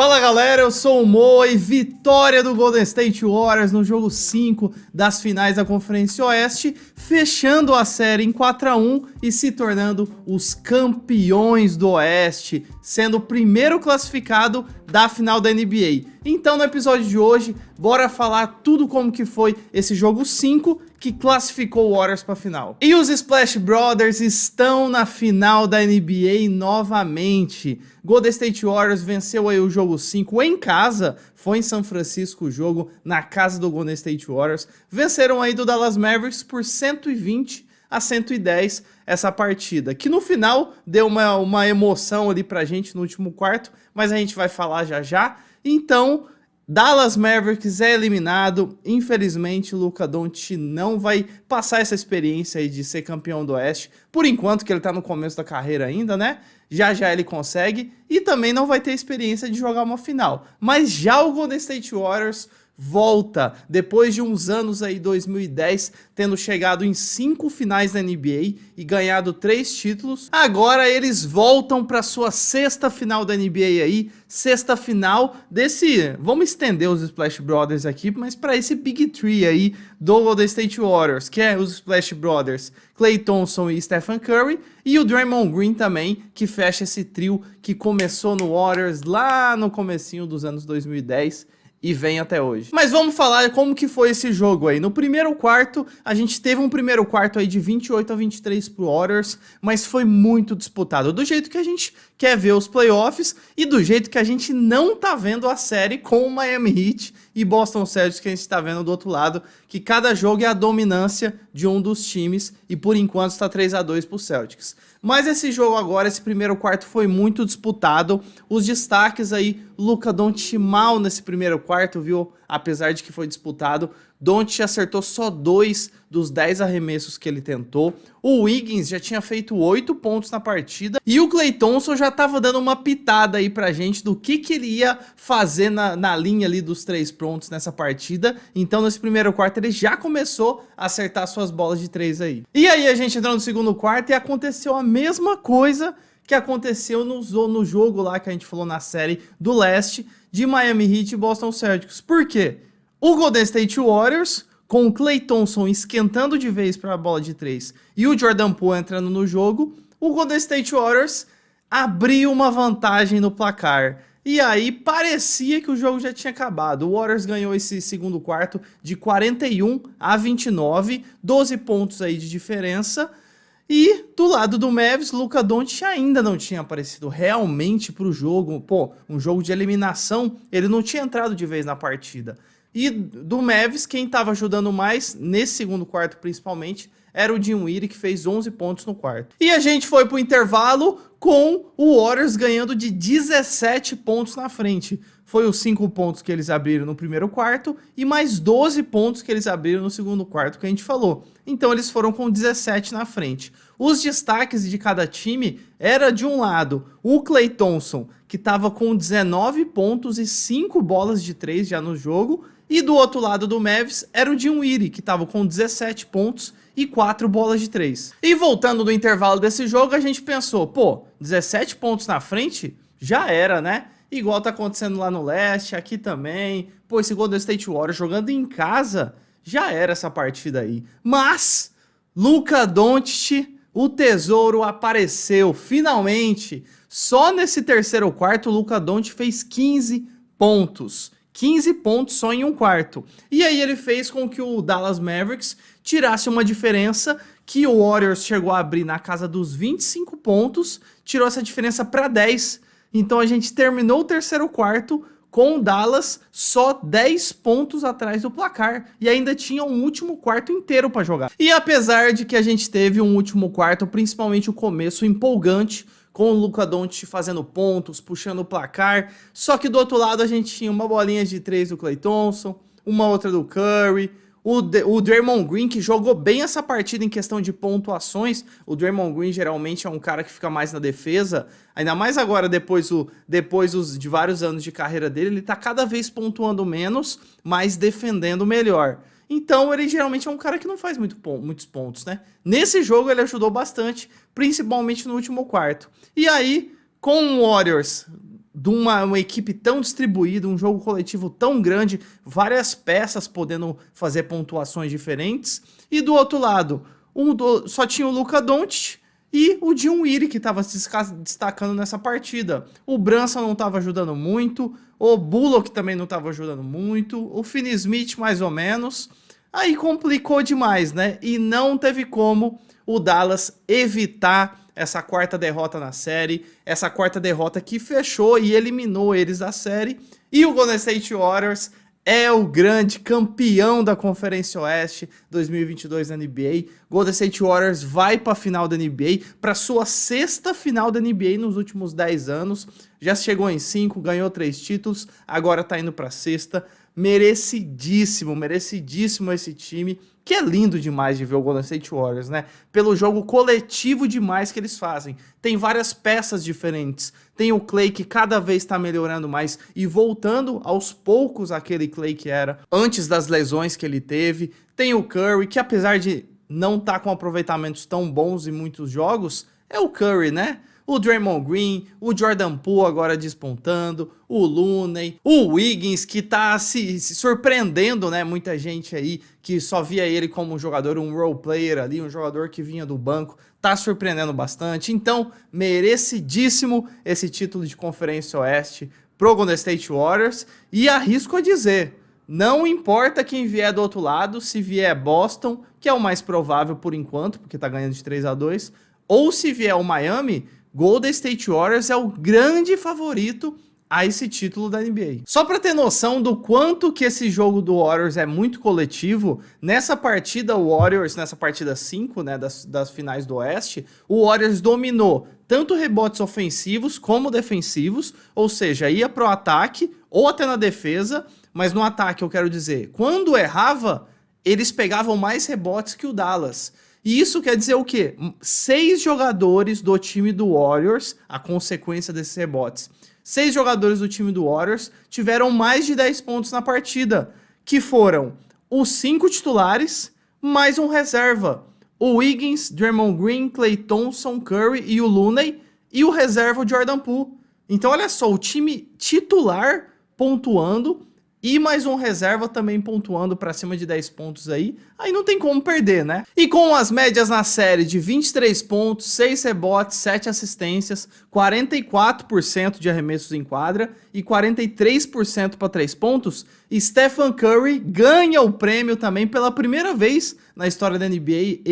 Fala galera, eu sou o Mo e vitória do Golden State Warriors no jogo 5 das finais da Conferência Oeste, fechando a série em 4-1 e se tornando os campeões do Oeste, sendo o primeiro classificado da final da NBA. Então no episódio de hoje, bora falar tudo como que foi esse jogo 5 que classificou o Warriors para a final. E os Splash Brothers estão na final da NBA novamente. Golden State Warriors venceu aí o jogo 5 em casa, foi em São Francisco o jogo, na casa do Golden State Warriors. Venceram aí do Dallas Mavericks por 120-110 essa partida, que no final deu uma emoção ali pra gente no último quarto, mas a gente vai falar já já. Então, Dallas Mavericks é eliminado, infelizmente o Luka Doncic não vai passar essa experiência aí de ser campeão do Oeste, por enquanto que ele tá no começo da carreira ainda, né? Já já ele consegue, e também não vai ter experiência de jogar uma final. Mas já o Golden State Warriors volta, depois de uns anos aí, 2010, tendo chegado em 5 finais da NBA e ganhado 3 títulos. Agora eles voltam para sua 6ª final da NBA aí, 6ª final desse, vamos estender os Splash Brothers aqui, mas para esse Big Three aí do Golden State Warriors, que é os Splash Brothers, Klay Thompson e Stephen Curry, e o Draymond Green também, que fecha esse trio que começou no Warriors lá no comecinho dos anos 2010, e vem até hoje. Mas vamos falar como que foi esse jogo aí. No primeiro quarto, a gente teve um primeiro quarto aí de 28-23 pro Warriors, mas foi muito disputado, do jeito que a gente quer ver os playoffs e do jeito que a gente não tá vendo a série com o Miami Heat e Boston Celtics, que a gente tá vendo do outro lado, que cada jogo é a dominância de um dos times e por enquanto está 3-2 pro Celtics. Mas esse jogo agora, esse primeiro quarto foi muito disputado. Os destaques aí, Luka Doncic mal nesse primeiro quarto, viu? Apesar de que foi disputado, Doncic acertou só 2 dos 10 arremessos que ele tentou. O Wiggins já tinha feito 8 pontos na partida e o Klay Thompson já tava dando uma pitada aí pra gente do que ele ia fazer na linha ali dos 3 pontos nessa partida. Então nesse primeiro quarto ele já começou a acertar suas bolas de 3 aí. E aí a gente entrou no segundo quarto e aconteceu a mesma coisa que aconteceu no jogo lá que a gente falou na série do leste de Miami Heat e Boston Celtics. Por quê? O Golden State Warriors, com o Klay Thompson esquentando de vez para a bola de 3 e o Jordan Poole entrando no jogo, o Golden State Warriors abriu uma vantagem no placar. E aí parecia que o jogo já tinha acabado. O Warriors ganhou esse segundo quarto de 41-29, 12 pontos aí de diferença. E do lado do Mavs, Luka Doncic ainda não tinha aparecido realmente para o jogo. Pô, um jogo de eliminação, ele não tinha entrado de vez na partida. E do Mavs, quem estava ajudando mais, nesse segundo quarto principalmente, era o Dinwiddie, que fez 11 pontos no quarto. E a gente foi pro intervalo com o Warriors ganhando de 17 pontos na frente. Foi os 5 pontos que eles abriram no primeiro quarto e mais 12 pontos que eles abriram no segundo quarto, que a gente falou. Então eles foram com 17 na frente. Os destaques de cada time era, de um lado, o Klay Thompson, que estava com 19 pontos e 5 bolas de 3 já no jogo, e do outro lado do Mavs era o Dinwiddie, que estava com 17 pontos e 4 bolas de 3. E voltando do intervalo desse jogo, a gente pensou, pô, 17 pontos na frente? Já era, né? Igual tá acontecendo lá no leste, aqui também. Pô, esse Golden State Warriors jogando em casa, já era essa partida aí. Mas, Luka Doncic, o tesouro apareceu, finalmente. Só nesse terceiro quarto, o Luka Doncic fez 15 pontos. 15 pontos só em um quarto. E aí ele fez com que o Dallas Mavericks tirasse uma diferença que o Warriors chegou a abrir na casa dos 25 pontos, tirou essa diferença para 10. Então a gente terminou o terceiro quarto com o Dallas só 10 pontos atrás do placar. E ainda tinha um último quarto inteiro para jogar. E apesar de que a gente teve um último quarto, principalmente o começo empolgante, com o Luka Doncic fazendo pontos, puxando o placar, só que do outro lado a gente tinha uma bolinha de 3 do Klay Thompson, uma outra do Curry, o Draymond Green, que jogou bem essa partida em questão de pontuações. O Draymond Green geralmente é um cara que fica mais na defesa, ainda mais agora depois de vários anos de carreira dele, ele tá cada vez pontuando menos, mas defendendo melhor. Então ele geralmente é um cara que não faz muitos pontos, né? Nesse jogo ele ajudou bastante, principalmente no último quarto. E aí, com o Warriors de uma equipe tão distribuída, um jogo coletivo tão grande, várias peças podendo fazer pontuações diferentes. E do outro lado, só tinha o Luka Doncic e o Dinwiddie que estava se destacando nessa partida. O Brunson não estava ajudando muito, o Bullock também não estava ajudando muito, o Finney-Smith mais ou menos. Aí complicou demais, né? E não teve como o Dallas evitar essa quarta derrota na série, essa quarta derrota que fechou e eliminou eles da série. E o Golden State Warriors é o grande campeão da Conferência Oeste 2022 da NBA. Golden State Warriors vai para a final da NBA, para sua sexta final da NBA nos últimos 10 anos. Já chegou em 5, ganhou 3 títulos, agora tá indo para a sexta. Merecidíssimo, merecidíssimo esse time, que é lindo demais de ver o Golden State Warriors, né? Pelo jogo coletivo demais que eles fazem. Tem várias peças diferentes. Tem o Klay que cada vez está melhorando mais e voltando aos poucos àquele Klay que era antes das lesões que ele teve. Tem o Curry, que apesar de não estar com aproveitamentos tão bons em muitos jogos, é o Curry, né? O Draymond Green, o Jordan Poole agora despontando, o Looney, o Wiggins que tá se surpreendendo, né? Muita gente aí que só via ele como um jogador, um role player ali, um jogador que vinha do banco, tá surpreendendo bastante. Então, merecidíssimo esse título de Conferência Oeste pro Golden State Warriors. E arrisco a dizer, não importa quem vier do outro lado, se vier Boston, que é o mais provável por enquanto, porque tá ganhando de 3-2, ou se vier o Miami, Golden State Warriors é o grande favorito a esse título da NBA. Só para ter noção do quanto que esse jogo do Warriors é muito coletivo, nessa partida Warriors, nessa partida 5, né, das finais do Oeste, o Warriors dominou tanto rebotes ofensivos como defensivos, ou seja, ia pro ataque ou até na defesa, mas no ataque eu quero dizer, quando errava, eles pegavam mais rebotes que o Dallas. E isso quer dizer o quê? 6 jogadores do time do Warriors, a consequência desses rebotes, 6 jogadores do time do Warriors tiveram mais de 10 pontos na partida, que foram os 5 titulares, mais um reserva. O Wiggins, Draymond Green, Klay Thompson, Curry e o Looney, e o reserva o Jordan Poole. Então olha só, o time titular pontuando, e mais um reserva também pontuando para cima de 10 pontos aí não tem como perder, né? E com as médias na série de 23 pontos, 6 rebotes, 7 assistências, 44% de arremessos em quadra e 43% para 3 pontos, Stephen Curry ganha o prêmio também pela primeira vez na história da NBA.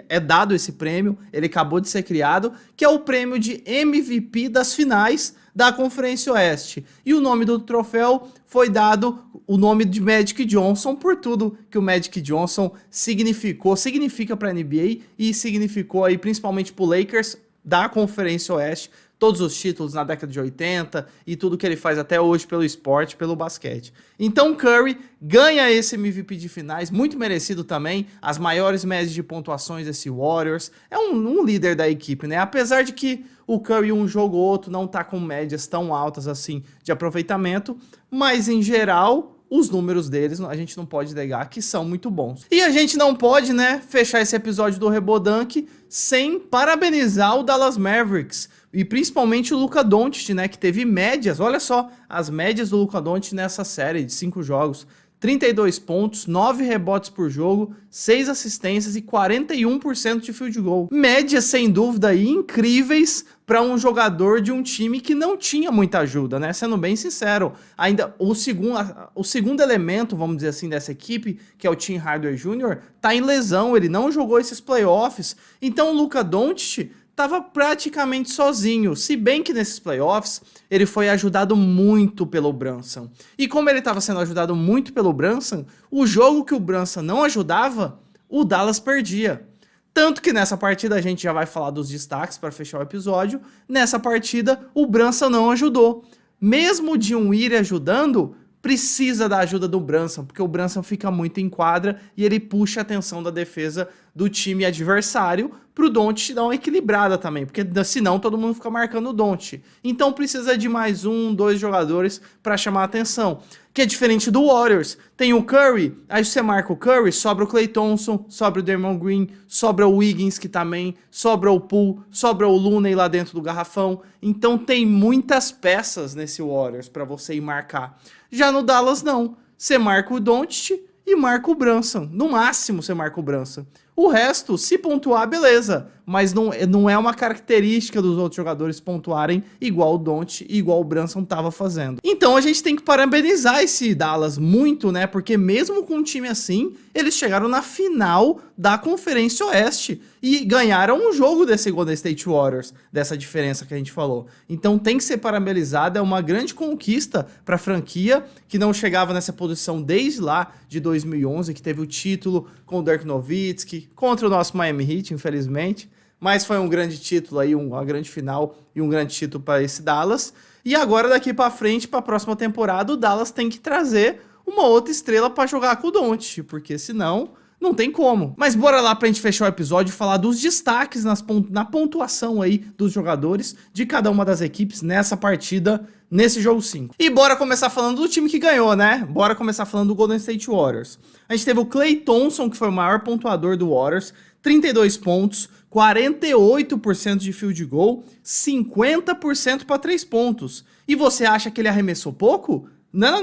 É dado esse prêmio, ele acabou de ser criado, que é o prêmio de MVP das finais da Conferência Oeste. E o nome do troféu foi dado o nome de Magic Johnson por tudo que o Magic Johnson significa para a NBA e significou aí principalmente para o Lakers da Conferência Oeste, todos os títulos na década de 80 e tudo que ele faz até hoje pelo esporte, pelo basquete. Então Curry ganha esse MVP de finais, muito merecido também, as maiores médias de pontuações desse Warriors, é um líder da equipe, né? Apesar de que o Curry um jogo ou outro não tá com médias tão altas assim de aproveitamento, mas em geral os números deles a gente não pode negar que são muito bons. E a gente não pode, né, fechar esse episódio do Rebodank sem parabenizar o Dallas Mavericks e principalmente o Luka Doncic, né, que teve médias, olha só, as médias do Luka Doncic nessa série de 5 jogos. 32 pontos, 9 rebotes por jogo, 6 assistências e 41% de field goal. Médias, sem dúvida, aí, incríveis para um jogador de um time que não tinha muita ajuda, né? Sendo bem sincero, ainda o segundo elemento, vamos dizer assim, dessa equipe, que é o Tim Hardaway Jr., tá em lesão, ele não jogou esses playoffs. Então o Luka Doncic estava praticamente sozinho, se bem que nesses playoffs ele foi ajudado muito pelo Brunson. E como ele estava sendo ajudado muito pelo Brunson, o jogo que o Brunson não ajudava, o Dallas perdia. Tanto que nessa partida a gente já vai falar dos destaques para fechar o episódio, nessa partida o Brunson não ajudou. Mesmo o Dinwiddie ajudando, precisa da ajuda do Brunson, porque o Brunson fica muito em quadra e ele puxa a atenção da defesa do time adversário pro Doncic dar uma equilibrada também, porque senão todo mundo fica marcando o Doncic. Então precisa de mais 1, 2 jogadores para chamar a atenção. Que é diferente do Warriors. Tem o Curry, aí você marca o Curry, sobra o Klay Thompson, sobra o Draymond Green, sobra o Wiggins que também, sobra o Poole, sobra o Looney lá dentro do garrafão. Então tem muitas peças nesse Warriors para você ir marcar. Já no Dallas não. Você marca o Doncic e marca o Brunson. No máximo você marca o Brunson. O resto, se pontuar, beleza. Mas não é uma característica dos outros jogadores pontuarem igual o Doncic e igual o Brunson tava fazendo. Então a gente tem que parabenizar esse Dallas muito, né? Porque mesmo com um time assim, eles chegaram na final da Conferência Oeste e ganharam um jogo desse Golden State Warriors, dessa diferença que a gente falou. Então tem que ser parabenizado, é uma grande conquista para a franquia, que não chegava nessa posição desde lá de 2011, que teve o título com o Dirk Nowitzki, contra o nosso Miami Heat, infelizmente. Mas foi um grande título aí, uma grande final e um grande título para esse Dallas. E agora daqui para frente, para a próxima temporada, o Dallas tem que trazer uma outra estrela para jogar com o Doncic, porque senão não tem como. Mas bora lá pra gente fechar o episódio e falar dos destaques na pontuação aí dos jogadores de cada uma das equipes nessa partida, nesse jogo 5. E bora começar falando do time que ganhou, né? Bora começar falando do Golden State Warriors. A gente teve o Klay Thompson, que foi o maior pontuador do Warriors, 32 pontos, 48% de field goal, 50% para 3 pontos. E você acha que ele arremessou pouco? Não.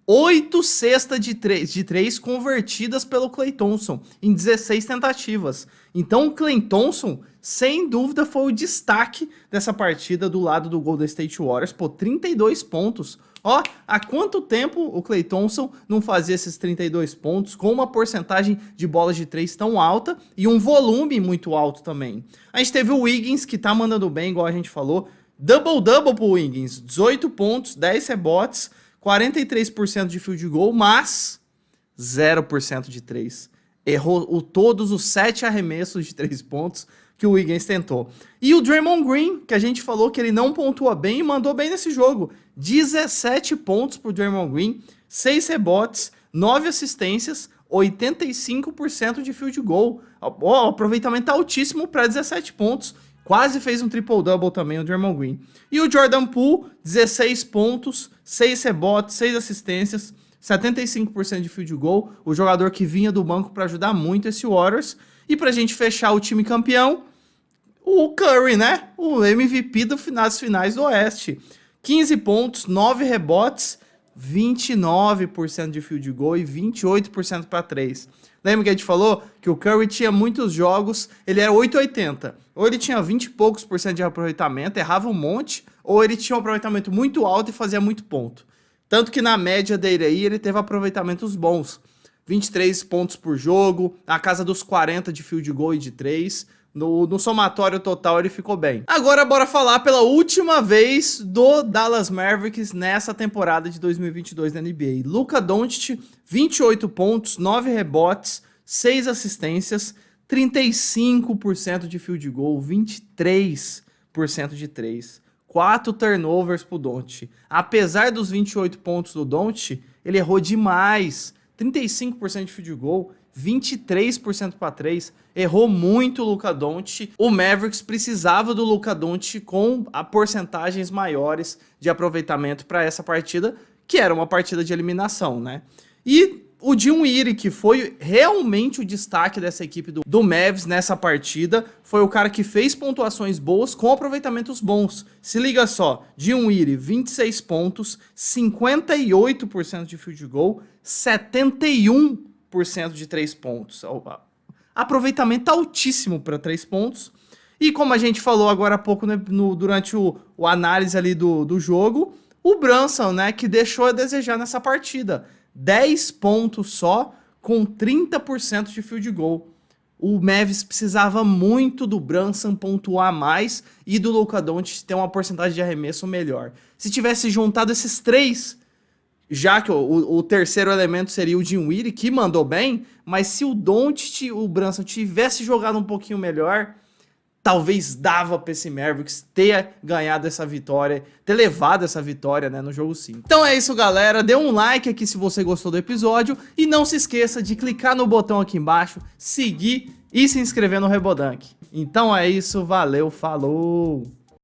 8 cestas de 3 convertidas pelo Klay Thompson em 16 tentativas. Então o Klay Thompson, sem dúvida, foi o destaque dessa partida do lado do Golden State Warriors. Pô, 32 pontos. Ó, há quanto tempo o Klay Thompson não fazia esses 32 pontos com uma porcentagem de bolas de 3 tão alta e um volume muito alto também. A gente teve o Wiggins, que tá mandando bem, igual a gente falou. Double-double pro Wiggins, 18 pontos, 10 rebotes, 43% de field goal, mas 0% de 3. Errou todos os 7 arremessos de 3 pontos que o Wiggins tentou. E o Draymond Green, que a gente falou que ele não pontua bem e mandou bem nesse jogo. 17 pontos pro Draymond Green, 6 rebotes, 9 assistências, 85% de field goal. O aproveitamento altíssimo para 17 pontos. Quase fez um triple-double também o Draymond Green. E o Jordan Poole, 16 pontos, 6 rebotes, 6 assistências, 75% de field goal. O jogador que vinha do banco para ajudar muito esse Warriors. E pra gente fechar o time campeão, o Curry, né? O MVP das finais do Oeste. 15 pontos, 9 rebotes, 29% de field goal e 28% para 3. Lembra que a gente falou que o Curry tinha muitos jogos, ele era 8,80. Ou ele tinha 20 e poucos por cento de aproveitamento, errava um monte, ou ele tinha um aproveitamento muito alto e fazia muito ponto. Tanto que na média dele aí, ele teve aproveitamentos bons. 23 pontos por jogo, na casa dos 40 de field goal e de 3. No somatório total ele ficou bem. Agora bora falar pela última vez do Dallas Mavericks nessa temporada de 2022 da NBA. Luka Doncic, 28 pontos, 9 rebotes, 6 assistências, 35% de field goal, 23% de 3. 4 turnovers pro Doncic. Apesar dos 28 pontos do Doncic, ele errou demais. 35% de field goal, 23% para 3, errou muito o Luka Doncic. O Mavericks precisava do Luka Doncic com porcentagens maiores de aproveitamento para essa partida, que era uma partida de eliminação, né? E o Dinwiddie, que foi realmente o destaque dessa equipe do Mavs nessa partida, foi o cara que fez pontuações boas com aproveitamentos bons. Se liga só, Dinwiddie, 26 pontos, 58% de field goal, 71% de 3 pontos. Aproveitamento altíssimo para 3 pontos. E como a gente falou agora há pouco, né, durante o análise ali do jogo, o Brunson, né, que deixou a desejar nessa partida. 10 pontos só, com 30% de field goal. O Mavs precisava muito do Brunson pontuar mais e do Luka Doncic ter uma porcentagem de arremesso melhor. Se tivesse juntado esses 3, já que o terceiro elemento seria o Dinwiddie, que mandou bem, mas se o Doncic e o Brunson tivesse jogado um pouquinho melhor, talvez dava para esse Mavericks ter ganhado essa vitória, ter levado essa vitória, né, no jogo 5. Então é isso, galera. Dê um like aqui se você gostou do episódio e não se esqueça de clicar no botão aqui embaixo, seguir e se inscrever no Rebodank. Então é isso, valeu, falou!